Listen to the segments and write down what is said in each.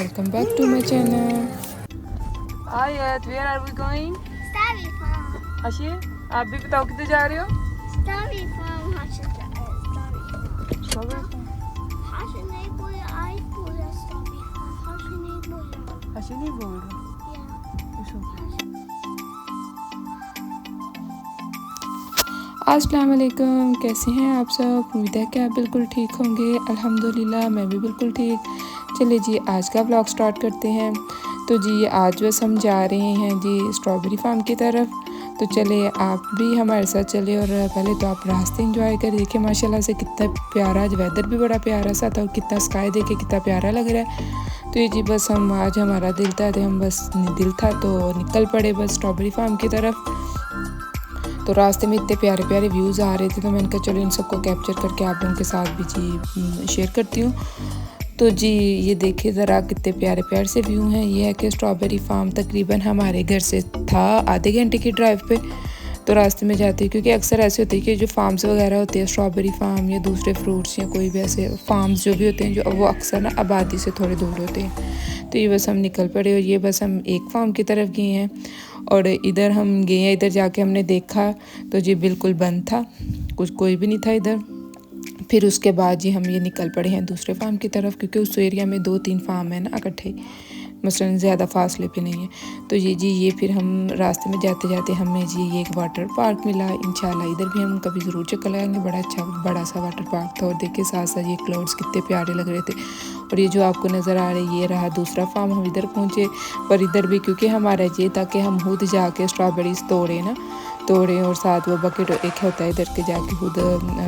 welcome back to my channel. Ayat, where are we going? Strawberry farm. Asia, आप भी बताओ किधर जा रहे हो? Strawberry farm. Strawberry farm. Hasha nahi bola. I bola strawberry farm. Hasha nahi bola. Asia नहीं बोल रहा। Yeah. It's okay. अस्सलाम वालेकुम, कैसे हैं आप सब? उम्मीद है कि आप बिल्कुल ठीक होंगे। अल्हम्दुलिल्लाह मैं भी बिल्कुल ठीक। चलिए जी, आज का व्लॉग स्टार्ट करते हैं। तो जी आज बस हम जा रहे हैं जी स्ट्रॉबेरी फार्म की तरफ। तो चले आप भी हमारे साथ चले और पहले तो आप रास्ते एंजॉय कर देखिए माशाल्लाह से कितना प्यारा, आज वेदर भी बड़ा प्यारा सा था और कितना स्काई देखे कितना प्यारा लग रहा है। तो ये जी बस हम आज हमारा दिल था तो हम बस दिल था तो निकल पड़े बस स्ट्रॉबेरी फार्म की तरफ। तो रास्ते में इतने प्यारे प्यारे व्यूज़ आ रहे थे तो मैंने कहा चलो इन सबको कैप्चर करके आप लोगों के साथ भी जी शेयर करती हूँ। तो जी ये देखिए ज़रा कितने प्यारे प्यारे से व्यू हैं। ये है कि स्ट्रॉबेरी फार्म तकरीबन हमारे घर से था आधे घंटे की ड्राइव पे। तो रास्ते में जाते हैं क्योंकि अक्सर ऐसे होते हैं कि जो फार्म्स वगैरह होते हैं स्ट्रॉबेरी फार्म या दूसरे फ्रूट्स या कोई भी ऐसे फार्म्स जो भी होते हैं जो वो अक्सर ना आबादी से थोड़े दूर होते हैं। तो ये बस हम निकल पड़े और ये बस हम एक फार्म की तरफ गए हैं और इधर हम गए हैं। इधर जाके हमने देखा तो जी बिल्कुल बंद था, कुछ कोई भी नहीं था इधर। फिर उसके बाद जी हम ये निकल पड़े हैं दूसरे फार्म की तरफ क्योंकि उस एरिया में 2-3 फार्म है ना इकट्ठे, मसलन ज़्यादा फासले पे नहीं है। तो ये फिर हम रास्ते में जाते जाते हमें जी ये एक वाटर पार्क मिला। इंशाल्लाह इधर भी हम कभी ज़रूर चक्कर लगाएंगे। बड़ा अच्छा बड़ा सा वाटर पार्क था और देखिए साथ साथ ये क्लाउड्स कितने प्यारे लग रहे थे। और ये जो आपको नज़र आ रहा है ये रहा दूसरा फार्म। हम इधर पहुँचे पर इधर भी क्योंकि हमारा ये था कि हम खुद जाके स्ट्रॉबेरीज तोड़े और साथ वो बकेट एक होता है इधर के जाके खुद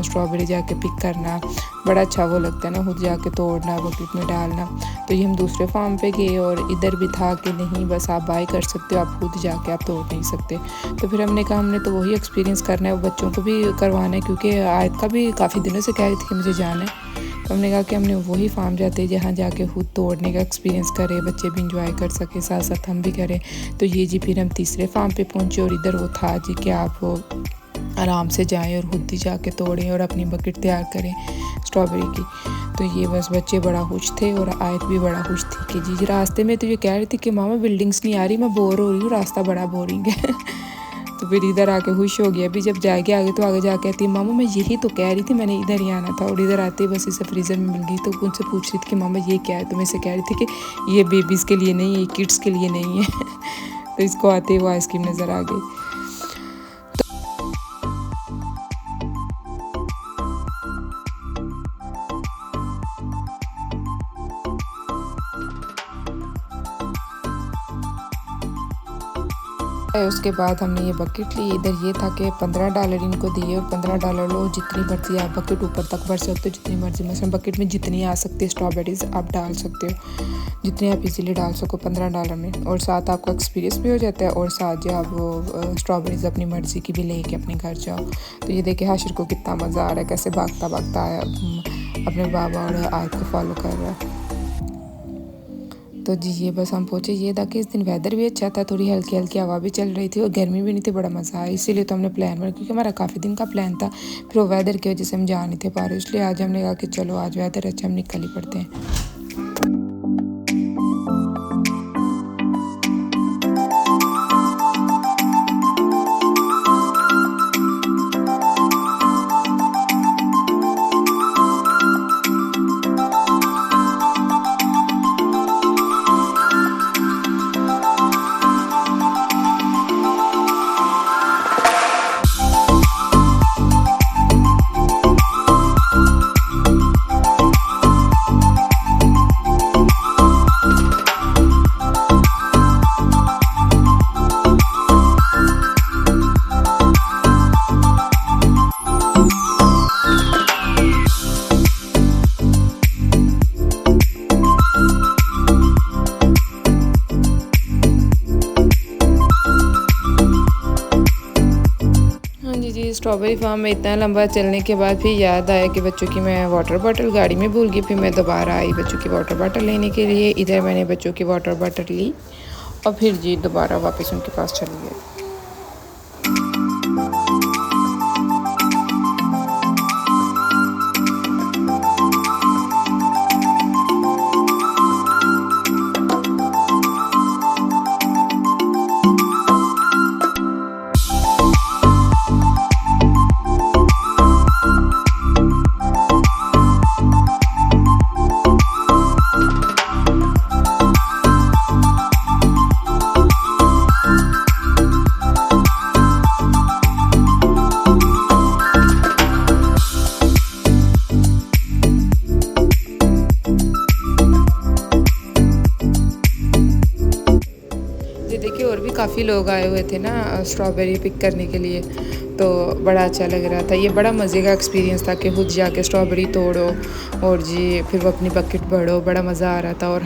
स्ट्रॉबेरी जाके पिक करना, बड़ा अच्छा वो लगता है ना खुद जाके तोड़ना बकेट में डालना। तो ये हम दूसरे फार्म पे गए और इधर भी था कि नहीं बस आप बाय कर सकते हो, आप खुद जाके आप तोड़ नहीं सकते। तो फिर हमने कहा हमने तो वही एक्सपीरियंस करना है, वो बच्चों को भी करवाना है क्योंकि आयत का भी काफ़ी दिनों से कह रही थी कि मुझे जाना है। तो हमने कहा कि हमने वही फार्म जाते हैं जहाँ जाके खुद तोड़ने का एक्सपीरियंस करें, बच्चे भी इंजॉय कर सके साथ साथ हम भी करें। तो ये जी फिर हम तीसरे फार्म पे पहुँचे और इधर वो था जी कि आप आराम से जाएं और खुद ही जाके तोड़ें और अपनी बकेट तैयार करें स्ट्रॉबेरी की। तो ये बस बच्चे बड़ा खुश थे और आयत भी बड़ा खुश थी कि जी रास्ते में तो ये कह रही थी कि मामा बिल्डिंग्स नहीं आ रही, मैं बोर हो रही हूँ, रास्ता बड़ा बोरिंग है। तो फिर इधर आके खुश हो गया। अभी जब जाएगी आगे तो आगे जाके कहती है मामा मैं यही तो कह रही थी, मैंने इधर ही आना था। और इधर आते ही बस इसे फ्रीज़र में मिल गई तो उनसे पूछ रही थी कि मामा ये क्या है, तो मैं इसे कह रही थी कि ये बेबीज़ के लिए नहीं है, ये किड्स के लिए नहीं है। तो इसको आते ही वो आइसक्रीम नज़र आ गई। उसके बाद हमने ये बकेट ली। इधर ये था कि $15 इनको दिए और $15 लो, जितनी मर्जी आप बकेट ऊपर तक भर सकते हो, जितनी मर्जी मसलन बकेट में जितनी आ सकती है स्ट्रॉबेरीज आप डाल सकते हो, जितनी आप इजीली डाल सको $15 में। और साथ आपका एक्सपीरियंस भी हो जाता है और साथ जो आप वो स्ट्रॉबेरीज अपनी मर्जी की भी लेके अपने घर जाओ। तो ये देखिए हाशिर को कितना मज़ा आ रहा है, कैसे भागता भागता आया अपने बाबा और आयत को फॉलो कर रहा है। तो जी ये बस हम पहुँचे। ये था कि इस दिन वेदर भी अच्छा था, थोड़ी हल्की हल्की हवा भी चल रही थी और गर्मी भी नहीं थी, बड़ा मज़ा आया। इसीलिए तो हमने प्लान बनाया क्योंकि हमारा काफ़ी दिन का प्लान था, फिर वो वेदर की वजह से हम जा नहीं थे पा रहे, इसलिए आज हमने कहा कि चलो आज वेदर अच्छा हम निकल ही पड़ते हैं। स्ट्रॉबेरी फार्म में इतना लंबा चलने के बाद फिर याद आया कि बच्चों की मैं वाटर बॉटल गाड़ी में भूल गई। फिर मैं दोबारा आई बच्चों की वाटर बॉटल लेने के लिए। इधर मैंने बच्चों की वाटर बॉटल ली और फिर जी दोबारा वापस उनके पास चली गई। काफ़ी लोग आए हुए थे ना स्ट्रॉबेरी पिक करने के लिए, तो बड़ा अच्छा लग रहा था। ये बड़ा मज़े का एक्सपीरियंस था कि खुद जाके स्ट्रॉबेरी तोड़ो और जी फिर वो अपनी बकेट भरो, बड़ा मज़ा आ रहा था। और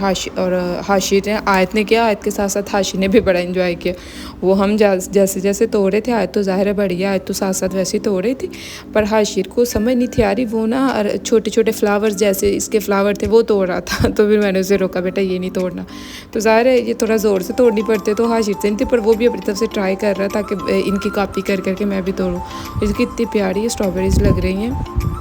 हाशी ने आयत ने किया, आयत के साथ साथ हाशी ने भी बड़ा इंजॉय किया। वो हम जैसे जैसे तोड़ रहे थे, आयत तो ज़ाहिर है बढ़िया, आयत तो साथ साथ वैसे ही तोड़ रही थी, पर हाशिर को समझ नहीं थी आ रही, वो ना छोटे छोटे फ्लावर्स जैसे इसके फ्लावर थे वो तोड़ रहा था। तो फिर मैंने उसे रोका, बेटा ये नहीं तोड़ना। तो ज़ाहिर है ये थोड़ा ज़ोर से तोड़नी पड़ते, तो हाशिर से नहीं थी, पर वो भी अपनी तरफ से ट्राई कर रहा था कि इनकी कॉपी कर करके मैं भी तोड़ूँ। इसकी इतनी प्यारी स्ट्रॉबेरीज लग रही हैं,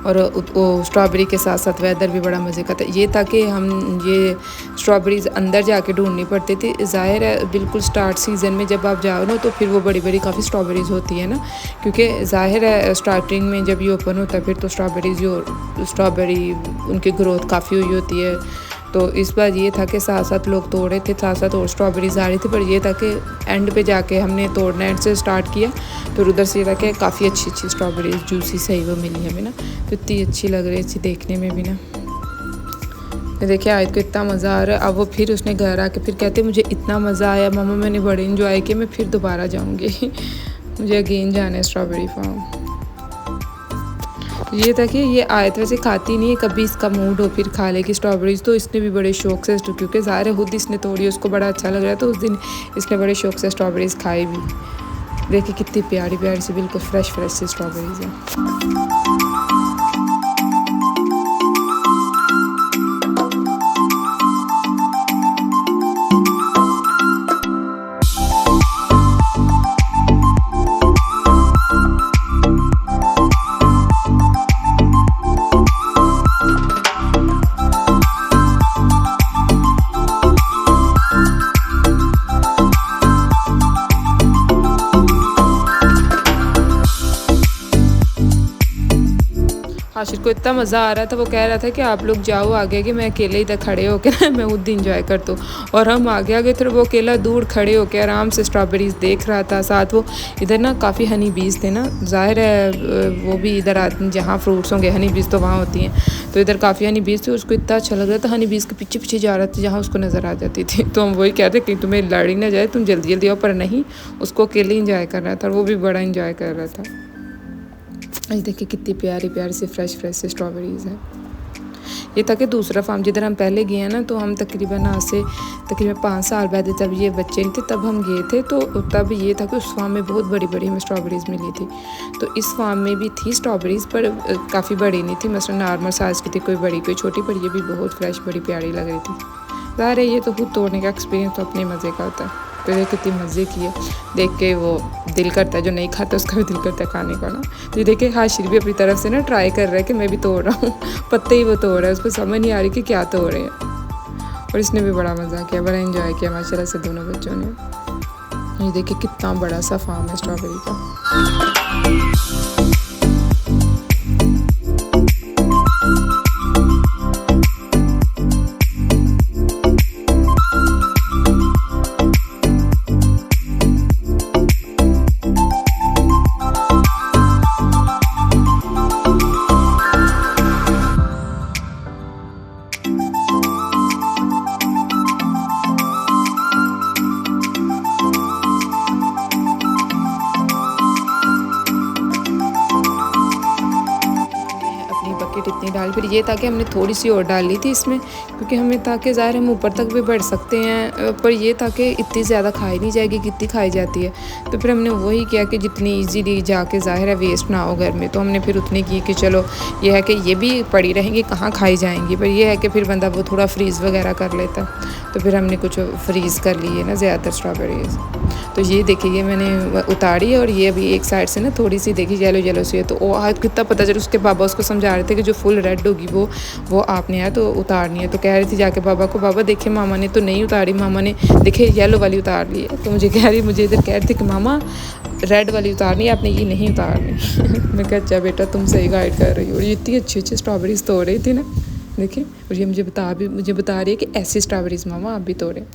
और वो स्ट्रॉबेरी के साथ साथ वेदर भी बड़ा मज़े का था। ये था कि हम ये स्ट्रॉबेरीज़ अंदर जाके ढूंढनी पड़ती थी। ज़ाहिर है बिल्कुल स्टार्ट सीज़न में जब आप जाओ ना, तो फिर वो बड़ी बड़ी काफ़ी स्ट्रॉबेरीज़ होती है ना, क्योंकि ज़ाहिर है स्टार्टिंग में जब ये ओपन होता है फिर तो स्ट्रॉबेरी उनकी ग्रोथ काफ़ी हुई होती है। तो इस बार ये था कि साथ साथ लोग तोड़े थे, साथ साथ और स्ट्रॉबेरीज आ रही थी, पर ये था कि एंड पे जाके हमने तोड़ना एंड से स्टार्ट किया, तो उधर से ये था कि काफ़ी अच्छी अच्छी स्ट्रॉबेरीज जूसी सही वो मिली हमें ना, तो इतनी अच्छी लग रही थी देखने में भी ना। तो देखिए आयत को इतना मज़ा आ रहा है। अब वो फिर उसने घर आके फिर कहते मुझे इतना मज़ा आया मम्मा, मैंने बड़े इंजॉय किया, मैं फिर दोबारा जाऊँगी। मुझे अगेन जाना है स्ट्रॉबेरी फार्म। ये था कि ये आयत वैसे खाती नहीं है, कभी इसका मूड हो फिर खा लेगी स्ट्रॉबेरीज, तो इसने भी बड़े शौक से, क्योंकि ज़ाहिर है खुद इसने तोड़ी, उसको बड़ा अच्छा लग रहा है, तो उस दिन इसने बड़े शौक से स्ट्रॉबेरीज खाई भी। देखिए कितनी प्यारी प्यारी सी बिल्कुल फ्रेश फ्रेश सी स्ट्रॉबेरीज हैं। हाशिर को इतना मज़ा आ रहा था, वो कह रहा था कि आप लोग जाओ आगे, कि मैं अकेले इधर खड़े होकर मैं खुद इंजॉय करता हूँ। और हम आगे आगे थे, वो अकेला दूर खड़े होकर आराम से स्ट्रॉबेरीज देख रहा था। साथ वो इधर ना काफ़ी हनी बीज थे ना, ज़ाहिर है वो भी इधर आते हैं जहाँ फ्रूट्स होंगे, हनी बीज तो वहाँ होती हैं, तो इधर काफ़ी हनी बीज थे। उसको इतना अच्छा लग रहा था, हनी बीज के पीछे पीछे जा रहा था जहाँ उसको नज़र आ जाती थी। तो हम वही कहते कि तुम्हें लड़ी ना जाए, तुम जल्दी जल्दी आओ, पर नहीं, उसको अकेले इंजॉय कर रहा था, और वो भी बड़ा इंजॉय कर रहा था। ये देखिए कितनी प्यारी प्यारी से फ्रेश फ्रेश से स्ट्रॉबेरीज़ हैं। ये था कि दूसरा फार्म जिधर हम पहले गए हैं ना, तो हम तकरीबन आज से तकरीबन 5 साल बाद, जब ये बच्चे नहीं थे तब हम गए थे, तो तब ये था कि उस फार्म में बहुत बड़ी बड़ी हमें स्ट्रॉबेरीज़ मिली थी। तो इस फार्म में भी थी स्ट्रॉबेरीज़, पर काफ़ी बड़ी नहीं थी, मतलब नॉर्मल साइज़ की थी, कोई बड़ी कोई छोटी, पर ये भी बहुत फ्रेश बड़ी प्यारी लग रही थी। ज़ाहिर है ये तो खुद तोड़ने का एक्सपीरियंस तो अपने मज़े का होता है। तो ये कितनी मज़े की है, देख के वो दिल करता है, जो नहीं खाता उसका भी दिल करता है खाने का ना। तो ये देखिए हाशिर भी अपनी तरफ से ना ट्राई कर रहा है कि मैं भी तोड़ रहा हूँ, पत्ते ही वो तोड़ रहा है, उसको समझ नहीं आ रही कि क्या तोड़ रहे हैं। और इसने भी बड़ा मज़ा किया, बड़ा एंजॉय किया माशाल्लाह से दोनों बच्चों ने। ये देखिए कितना बड़ा सा फार्म है स्ट्रॉबेरी का। इतनी डाल, फिर ये था कि हमने थोड़ी सी और डाली थी इसमें, क्योंकि हमें था कि ज़ाहिर हम ऊपर तक भी बढ़ सकते हैं, पर ये था कि इतनी ज़्यादा खाई नहीं जाएगी कितनी खाई जाती है। तो फिर हमने वही किया कि जितनी ईजीली जाके ज़ाहिर है वेस्ट ना हो घर में, तो हमने फिर उतनी की कि चलो ये है कि ये भी पड़ी रहेंगी, कहाँ खाई जाएंगी, पर यह है कि फिर बंदा वो थोड़ा फ्रीज़ वगैरह कर लेता। तो फिर हमने कुछ फ्रीज़ कर लिए ना ज़्यादातर स्ट्रॉबेरीज़। तो ये देखिए ये मैंने उतारी है, और ये अभी एक साइड से ना थोड़ी सी देखी येलो येलो सी है, तो वो आज कितना पता चला, उसके पापा उसको समझा रहे थे कि जो फुल रेड होगी वो आपने है तो उतारनी है। तो कह रही थी जाके पापा को, बाबा देखिए मामा ने तो नहीं उतारी, मामा ने देखिए येलो वाली उतार ली है। तो मुझे इधर कह रही थी कि मामा रेड वाली उतारनी है, आपने ये नहीं उतारनी। मैं कहा अच्छा बेटा तुम सही गाइड कर रही हो। और ये इतनी अच्छी अच्छी स्ट्रॉबेरीज़ तोड़ रही थी ना, देखिए, और ये मुझे बता रही है कि ऐसी स्ट्रॉबेरीज़ मामा आप भी तोड़े।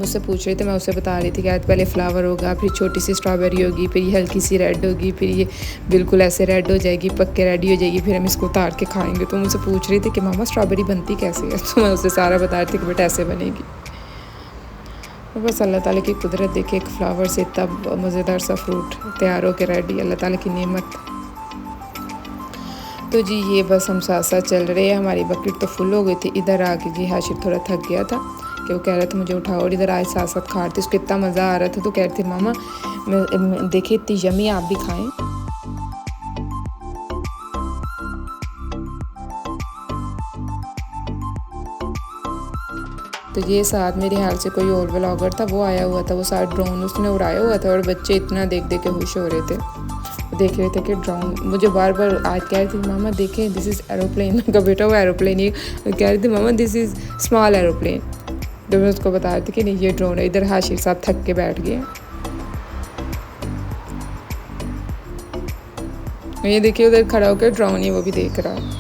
मुझसे पूछ रहे थे, मैं उससे बता रही थी कि पहले फ्लावर होगा, फिर छोटी सी स्ट्रॉबेरी होगी, फिर ये हल्की सी रेड होगी, फिर ये बिल्कुल ऐसे रेड हो जाएगी, पक्के रेडी हो जाएगी, फिर हम इसको उतार के खाएंगे। तो मुझसे पूछ रही थी कि मामा स्ट्रॉबेरी बनती कैसे है। तो मैं उससे सारा बता रही थी कि बेटा ऐसे बनेगी। और बस अल्लाह ताला की कुदरत देखे, एक फ्लावर से इतना मज़ेदार सा फ्रूट तैयार हो के रेडी, अल्लाह ताला की नेमत। तो जी ये बस हम साथ साथ चल रहे हैं। हमारी बकेट तो फुल हो गई थी। इधर आके जी हाशिर थोड़ा थक गया था कि वो कह रहा था मुझे उठाओ, और इधर आज साथ साथ खा रहे थे। उसको इतना मज़ा आ रहा था तो कह रहे थे मामा मैं देखिए इतनी यमी, आप भी खाएं। तो ये साथ मेरे ख्याल से कोई और व्लॉगर था, वो आया हुआ था, वो साथ ड्रोन उसने उड़ाया हुआ था और बच्चे इतना देख देख के खुश हो रहे थे, देख रहे थे कि ड्रोन। मुझे बार बार आज कह रही थी मामा देखें दिस इज़ एरोप्लेन का, बेटा वो एरोप्लेन ही। कह रही थी मामा दिस इज़ स्मॉल एरोप्लेन। तो मैं उसको बता रही थी कि नहीं ये ड्रोन है। इधर हाशिर साहब थक के बैठ गए। ये देखिए उधर खड़ा होकर ड्रोन ही वो भी देख रहा है।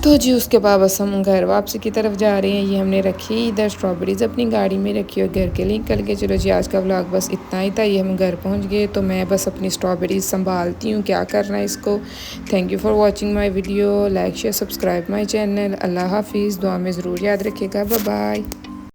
तो जी उसके बाद बस हम घर वापसी की तरफ जा रहे हैं। ये हमने रखी इधर स्ट्रॉबेरीज़ अपनी गाड़ी में रखी और घर के लिए निकल के चलो जी आज का व्लॉग बस इतना ही था। ये हम घर पहुंच गए तो मैं बस अपनी स्ट्रॉबेरीज़ संभालती हूँ, क्या करना है इसको। Thank you for watching my video, like share subscribe my channel. अल्लाह हाफिज़, दुआ में ज़रूर याद रखिएगा। Bye bye.